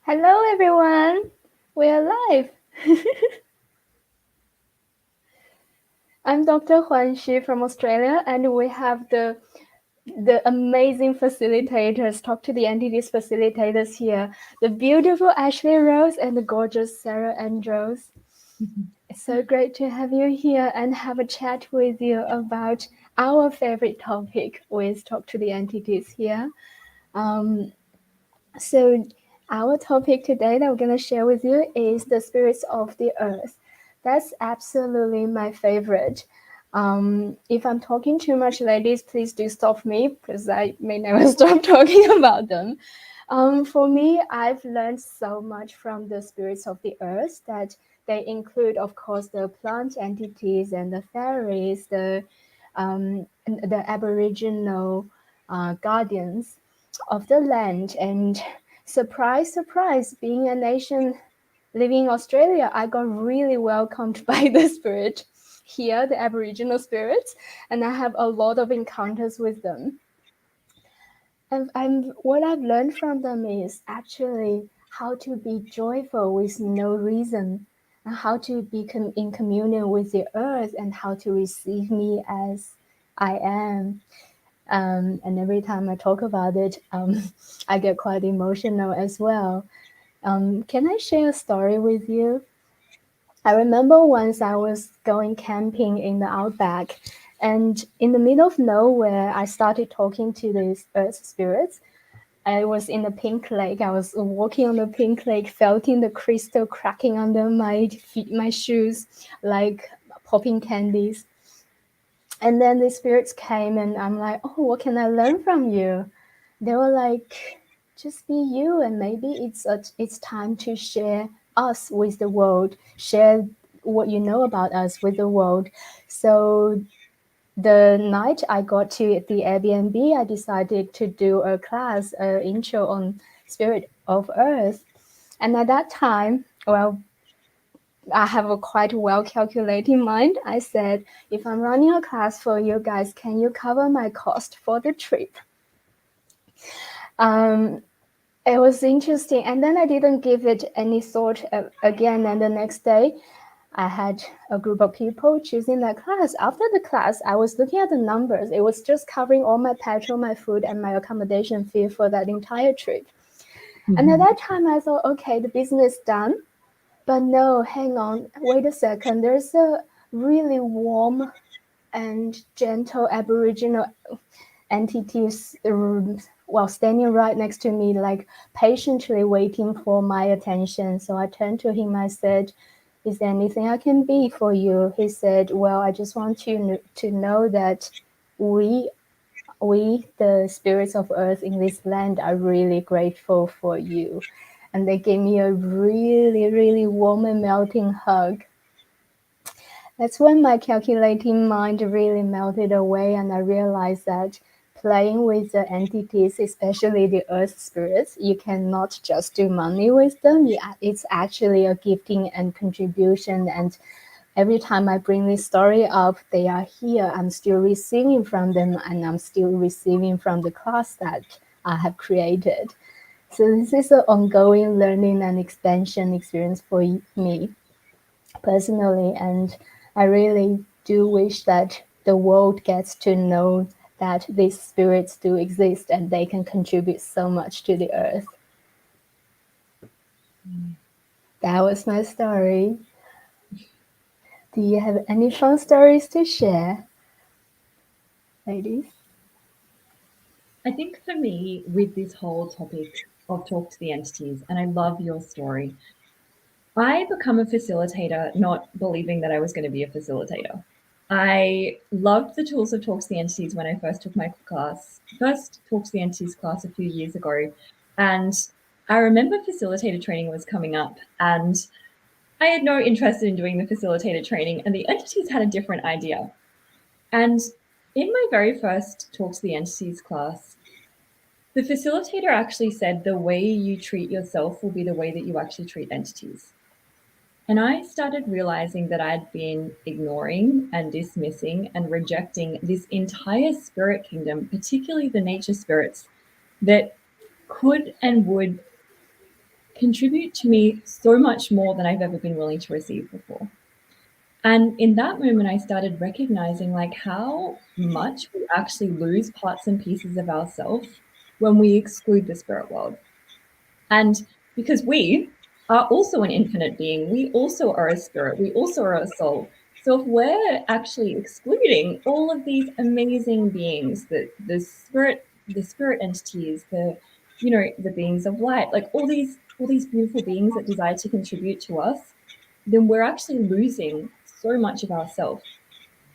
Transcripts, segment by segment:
Hello, everyone. We're live. I'm Dr. Huan Xu from Australia, and we have the amazing facilitators, Talk to the Entities Facilitators here, the beautiful Ashlee Rose and the gorgeous Sarah Andrews. It's so great to have you here and have a chat with you about our favorite topic with Talk to the Entities here. So our topic today that we're going to share with you is the spirits of the earth. That's absolutely my favorite. If I'm talking too much, ladies, please do stop me because I may never stop talking about them. For me, I've learned so much from the spirits of the earth that they include, of course, the plant entities and the fairies, the Aboriginal guardians of the land. And surprise, surprise, being a nation living in Australia, I got really welcomed by the spirit here, the Aboriginal spirits, and I have a lot of encounters with them. And what I've learned from them is actually how to be joyful with no reason, and how to be in communion with the earth, and how to receive me as I am. And every time I talk about it, I get quite emotional as well. Can I share a story with you? I remember once I was going camping in the outback, and in the middle of nowhere, I started talking to these earth spirits. I was in the pink lake. I was walking on the pink lake, felting the crystal cracking under my feet, my shoes, like popping candies. And then the spirits came, and I'm like, oh, what can I learn from you? They were like, just be you, and maybe it's time to share us with the world, share what you know about us with the world. So the night I got to the Airbnb, I decided to do a class, an intro on spirit of earth. And at that time, well, I have a quite well calculating mind. I said, if I'm running a class for you guys, can you cover my cost for the trip? It was interesting. And then I didn't give it any thought again. And the next day, I had a group of people choosing that class. After the class, I was looking at the numbers. It was just covering all my petrol, my food, and my accommodation fee for that entire trip. And at that time, I thought, okay, the business done. But no, hang on, wait a second. There's a really warm and gentle Aboriginal entities, well, standing right next to me, like patiently waiting for my attention. So I turned to him. I said, is there anything I can be for you? He said, well, I just want you to know that we, the spirits of earth in this land, are really grateful for you. And they gave me a really, really warm and melting hug. That's when my calculating mind really melted away, and I realized that playing with the entities, especially the earth spirits, you cannot just do money with them. It's actually a gifting and contribution. And every time I bring this story up, they are here. I'm still receiving from them, and I'm still receiving from the class that I have created. So this is an ongoing learning and expansion experience for me personally, and I really do wish that the world gets to know that these spirits do exist and they can contribute so much to the earth. That was my story. Do you have any fun stories to share, ladies? I think for me, with this whole topic of Talk to the Entities, and I love your story, I become a facilitator not believing that I was going to be a facilitator. I loved the tools of Talk to the Entities when I first took my class, first Talk to the Entities class a few years ago. And I remember facilitator training was coming up, and I had no interest in doing the facilitator training, and the entities had a different idea. And in my very first Talk to the Entities class, the facilitator actually said the way you treat yourself will be the way that you actually treat entities. And I started realizing that I'd been ignoring and dismissing and rejecting this entire spirit kingdom, particularly the nature spirits, that could and would contribute to me so much more than I've ever been willing to receive before. And in that moment, I started recognizing like how much we actually lose parts and pieces of ourselves when we exclude the spirit world. And because we are also an infinite being, we also are a spirit, we also are a soul. So if we're actually excluding all of these amazing beings, the spirit entities, the beings of light, like all these beautiful beings that desire to contribute to us, then we're actually losing so much of ourselves.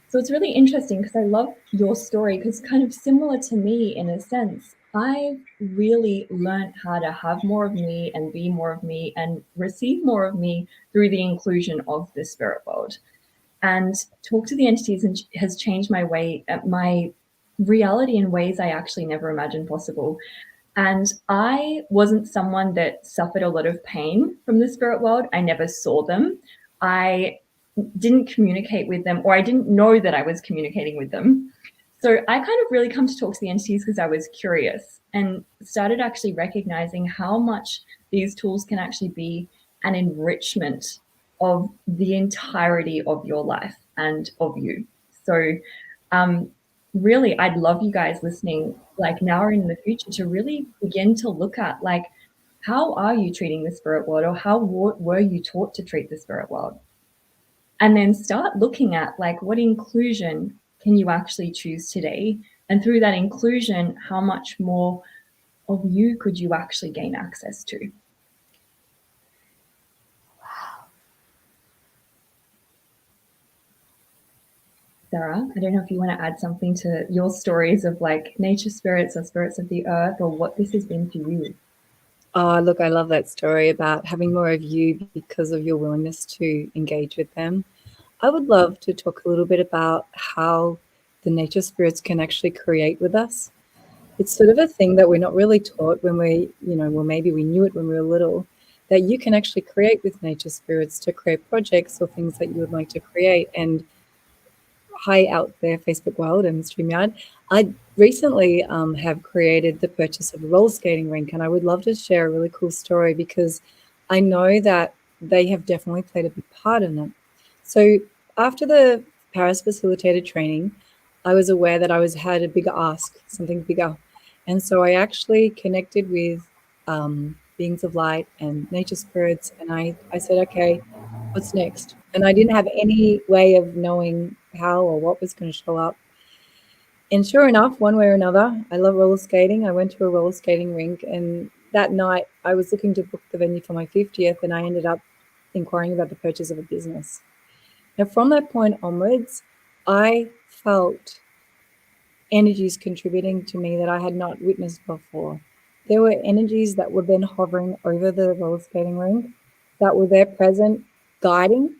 So it's really interesting because I love your story because kind of similar to me in a sense. I've really learned how to have more of me and be more of me and receive more of me through the inclusion of the spirit world. And Talk to the Entities has changed my reality in ways I actually never imagined possible. And I wasn't someone that suffered a lot of pain from the spirit world. I never saw them. I didn't communicate with them, or I didn't know that I was communicating with them. So I kind of really come to Talk to the Entities because I was curious and started actually recognizing how much these tools can actually be an enrichment of the entirety of your life and of you. So really, I'd love you guys listening, like now or in the future, to really begin to look at like, how are you treating the spirit world, or how were you taught to treat the spirit world? And then start looking at like, what inclusion can you actually choose today? And through that inclusion, how much more of you could you actually gain access to? Sarah, I don't know if you want to add something to your stories of like nature spirits or spirits of the earth, or what this has been for you. Oh, look, I love that story about having more of you because of your willingness to engage with them. I would love to talk a little bit about how the nature spirits can actually create with us. It's sort of a thing that we're not really taught when well, maybe we knew it when we were little, that you can actually create with nature spirits to create projects or things that you would like to create. And hi out there, Facebook world and StreamYard. I recently have created the purchase of a roller skating rink, and I would love to share a really cool story because I know that they have definitely played a big part in it. So after the Paris facilitated training, I was aware that had a bigger ask, something bigger. And so I actually connected with beings of light and nature spirits, and I said, okay, what's next? And I didn't have any way of knowing how or what was going to show up. And sure enough, one way or another, I love roller skating. I went to a roller skating rink, and that night I was looking to book the venue for my 50th, and I ended up inquiring about the purchase of a business. Now, from that point onwards, I felt energies contributing to me that I had not witnessed before. There were energies that were then hovering over the roller skating rink that were there present, guiding,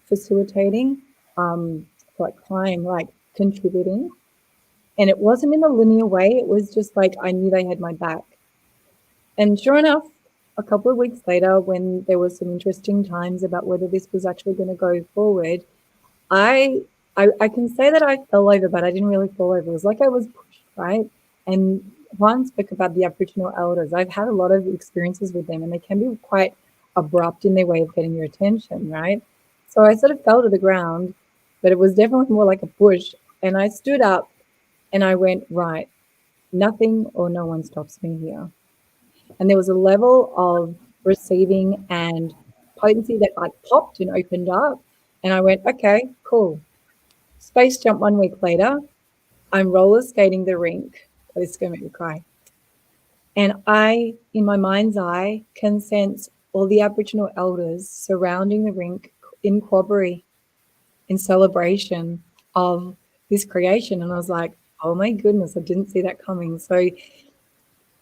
facilitating, like crying, like contributing. And it wasn't in a linear way. It was just like I knew they had my back. And sure enough, a couple of weeks later, when there was some interesting times about whether this was actually going to go forward, I can say that I fell over, but I didn't really fall over. It was like I was pushed, right? And Juan spoke about the Aboriginal elders. I've had a lot of experiences with them, and they can be quite abrupt in their way of getting your attention, right? So I sort of fell to the ground, but it was definitely more like a push. And I stood up and I went, right, nothing or no one stops me here. And there was a level of receiving and potency that like popped and opened up. And I went, okay, cool. Space jump 1 week later, I'm roller skating the rink. Oh, this is going to make me cry. And I, in my mind's eye, can sense all the Aboriginal elders surrounding the rink in corroboree, in celebration of this creation. And I was like, oh my goodness, I didn't see that coming. So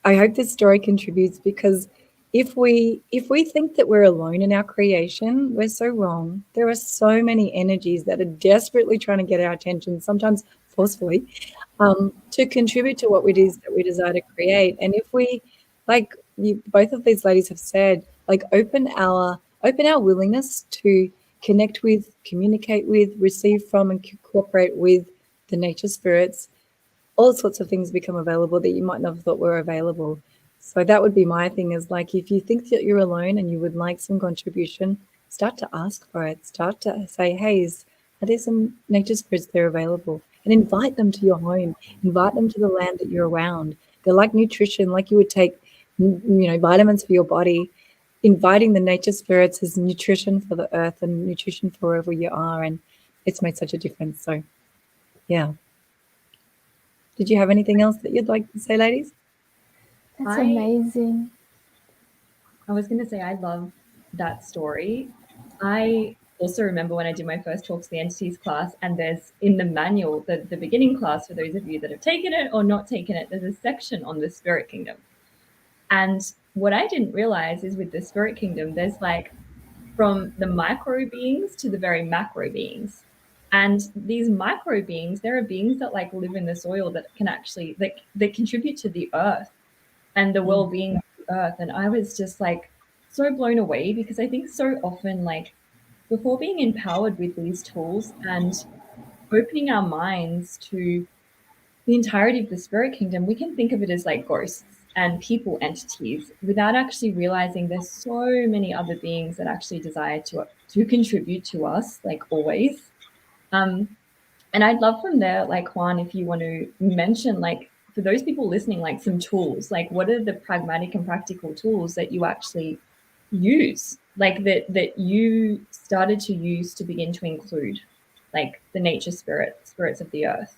I hope this story contributes, because if we think that we're alone in our creation, we're so wrong. There are so many energies that are desperately trying to get our attention, sometimes forcefully, to contribute to what it is that we desire to create. And if we, like both of these ladies have said, like open our willingness to connect with, communicate with, receive from, and cooperate with the nature spirits, all sorts of things become available that you might not have thought were available. So that would be my thing, is like, if you think that you're alone and you would like some contribution, start to ask for it. Start to say, hey, are there some nature spirits that are available? And invite them to your home. Invite them to the land that you're around. They're like nutrition, like you would take, vitamins for your body. Inviting the nature spirits is nutrition for the earth and nutrition for wherever you are. And it's made such a difference. So, yeah. Did you have anything else that you'd like to say, ladies? That's I amazing. was going to say, I love that story. I also remember when I did my first Talk to the Entities class, and there's in the manual, the beginning class, for those of you that have taken it or not taken it, there's a section on the spirit kingdom. And what I didn't realize is with the spirit kingdom, there's like from the micro beings to the very macro beings. And these micro beings, there are beings that like live in the soil that can actually, that contribute to the earth and the well-being of the earth. And I was just like so blown away, because I think so often, like, before being empowered with these tools and opening our minds to the entirety of the spirit kingdom, we can think of it as like ghosts and people entities without actually realizing there's so many other beings that actually desire to contribute to us, like always. And I'd love from there, like, Juan, if you want to mention, like, for those people listening, like some tools, like what are the pragmatic and practical tools that you actually use, like that you started to use to begin to include, like the nature spirits of the earth?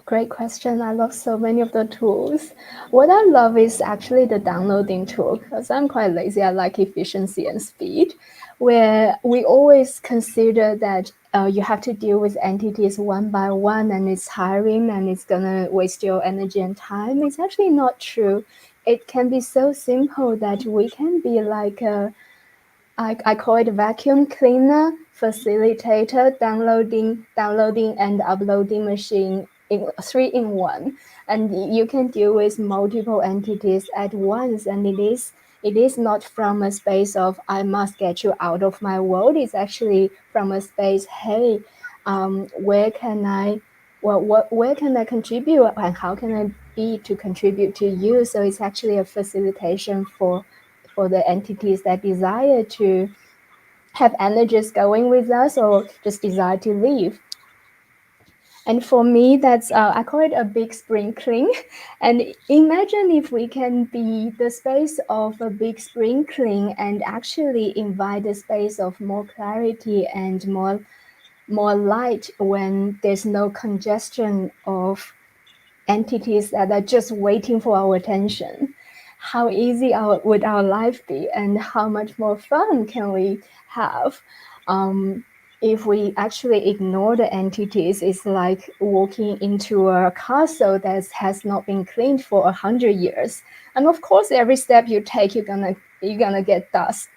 Great question. I love so many of the tools. What I love is actually the downloading tool, because I'm quite lazy. I like efficiency and speed, where we always consider that you have to deal with entities one by one, and it's tiring and it's gonna waste your energy and time. It's actually not true. It can be so simple that we can be like I call it a vacuum cleaner facilitator, downloading and uploading machine in 3-in-1, and you can deal with multiple entities at once. And it is not from a space of I must get you out of my world. It's actually from a space, hey, where can I, where can I contribute, and how can I be to contribute to you? So it's actually a facilitation for the entities that desire to have energies going with us or just desire to leave. And for me, that's I call it a big sprinkling. And imagine if we can be the space of a big sprinkling and actually invite the space of more clarity and more light when there's no congestion of entities that are just waiting for our attention. How easy would our life be, and how much more fun can we have? If we actually ignore the entities, it's like walking into a castle that has not been cleaned for 100 years. And of course, every step you take, you're gonna get dust.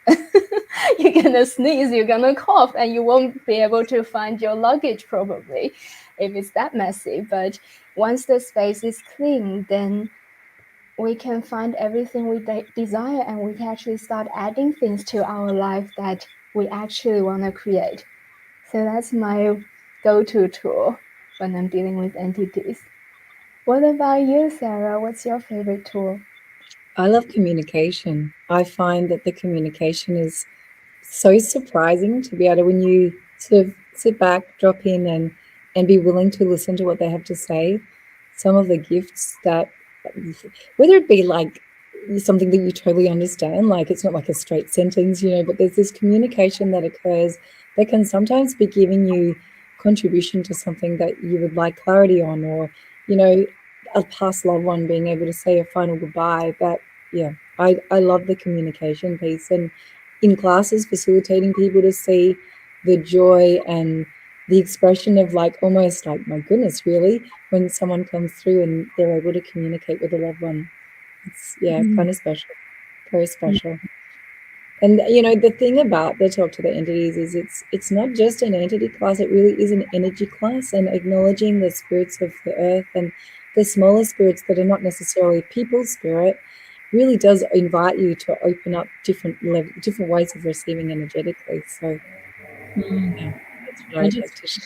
You're gonna sneeze, you're gonna cough, and you won't be able to find your luggage probably if it's that messy. But once the space is clean, then we can find everything we desire, and we can actually start adding things to our life that we actually want to create. So that's my go-to tool when I'm dealing with entities. What about you, Sarah? What's your favorite tool? I love communication. I find that the communication is so surprising to be able to, when you sort of sit back, drop in, and be willing to listen to what they have to say. Some of the gifts that, whether it be like something that you totally understand, like it's not like a straight sentence, but there's this communication that occurs that can sometimes be giving you contribution to something that you would like clarity on, or a past loved one being able to say a final goodbye. But yeah, I love the communication piece, and in classes facilitating people to see the joy and the expression of like almost like, my goodness, really, when someone comes through and they're able to communicate with a loved one. It's kind of special, very special. And the thing about the Talk to the Entities is it's not just an entity class, it really is an energy class, and acknowledging the spirits of the earth and the smaller spirits that are not necessarily people's spirit really does invite you to open up different ways of receiving energetically. So yeah, that's what I'd like to share.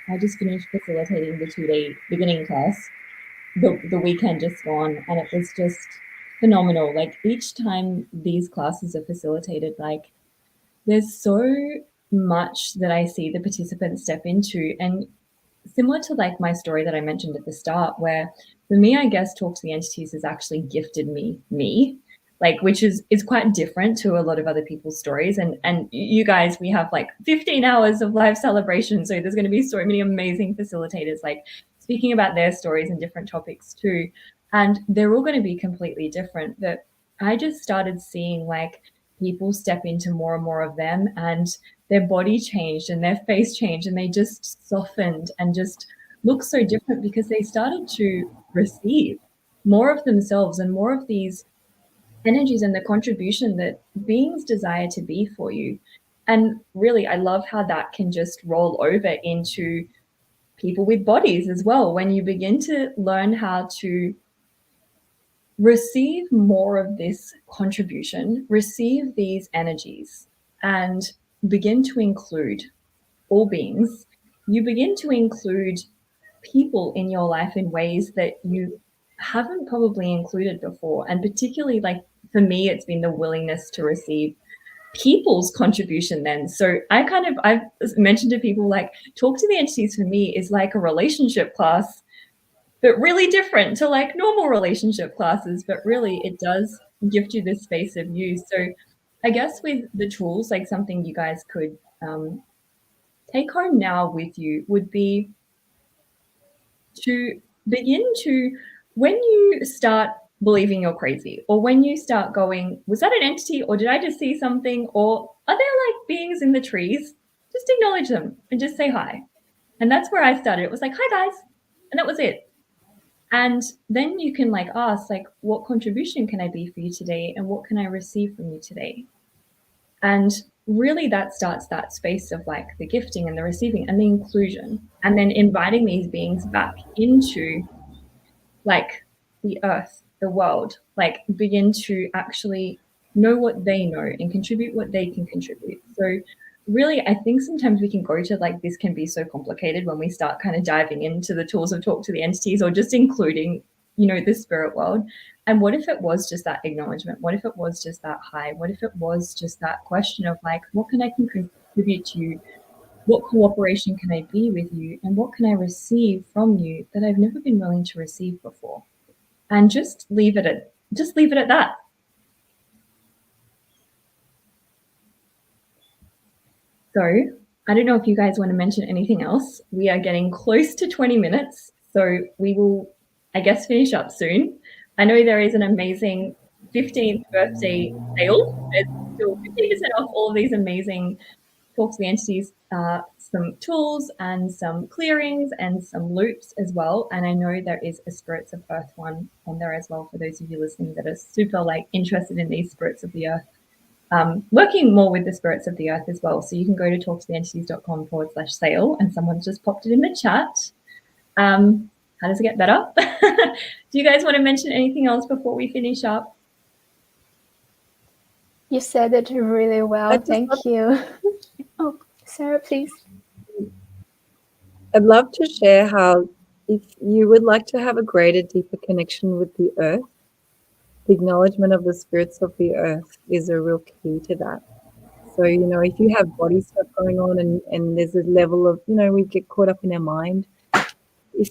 I just finished facilitating the 2-day beginning class, the weekend just gone, and it was just phenomenal. Like each time these classes are facilitated, like there's so much that I see the participants step into. And similar to like my story that I mentioned at the start, where for me, I guess Talk to the Entities has actually gifted me, like, which is quite different to a lot of other people's stories. And you guys, we have like 15 hours of live celebration, so there's going to be so many amazing facilitators like speaking about their stories and different topics too, and they're all going to be completely different. But I just started seeing like people step into more and more of them, and their body changed and their face changed, and they just softened and just looked so different because they started to receive more of themselves and more of these energies and the contribution that beings desire to be for you. And really, I love how that can just roll over into people with bodies as well. When you begin to learn how to receive more of this contribution, receive these energies, and begin to include all beings, you begin to include people in your life in ways that you haven't probably included before. And particularly, like for me, it's been the willingness to receive people's contribution then. So I've mentioned to people, like, Talk to the Entities for me is like a relationship class, but really different to like normal relationship classes, but really it does gift you this space of you. So I guess with the tools, like something you guys could take home now with you would be to begin to, when you start believing you're crazy, or when you start going, was that an entity, or did I just see something, or are there like beings in the trees? Just acknowledge them and just say hi. And that's where I started. It was like, hi guys. And that was it. And then you can like ask, like, what contribution can I be for you today? And what can I receive from you today? And really that starts that space of like the gifting and the receiving and the inclusion, and then inviting these beings back into like the earth, the world, like begin to actually know what they know and contribute what they can contribute. So really, I think sometimes we can go to like, this can be so complicated when we start kind of diving into the tools of Talk to the Entities, or just including, you know, the spirit world. And what if it was just that acknowledgement? What if it was just that hi? What if it was just that question of like, what can I contribute to you? What cooperation can I be with you? And what can I receive from you that I've never been willing to receive before? And just leave it at that. So I don't know if you guys want to mention anything else. We are getting close to 20 minutes, so we will, I guess, finish up soon. I know there is an amazing 15th birthday sale. There's still 15% off all of these amazing Talk to the Entities, some tools and some clearings and some loops as well. And I know there is a Spirits of Earth one on there as well for those of you listening that are super like interested in these Spirits of the Earth. Working more with the Spirits of the Earth as well. So you can go to talktotheentities.com/sale, and someone's just popped it in the chat. How does it get better? Do you guys want to mention anything else before we finish up? You said it really well. Thank you. Oh, Sarah, please. I'd love to share how, if you would like to have a greater, deeper connection with the earth, the acknowledgement of the spirits of the earth is a real key to that. So, you know, if you have body stuff going on and there's a level of, you know, we get caught up in our mind, if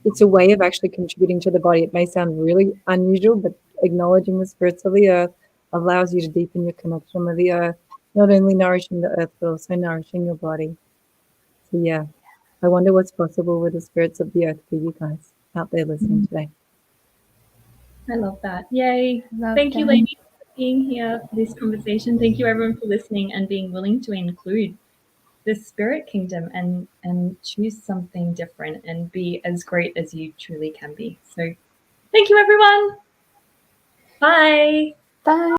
it's a way of actually contributing to the body. It may sound really unusual, but acknowledging the spirits of the earth allows you to deepen your connection with the earth, not only nourishing the earth, but also nourishing your body. So yeah, I wonder what's possible with the spirits of the earth for you guys out there listening today. I love that. Yay. Thank you, ladies, for being here for this conversation. Thank you, everyone, for listening and being willing to include the spirit kingdom and choose something different and be as great as you truly can be. So thank you, everyone. Bye. Bye.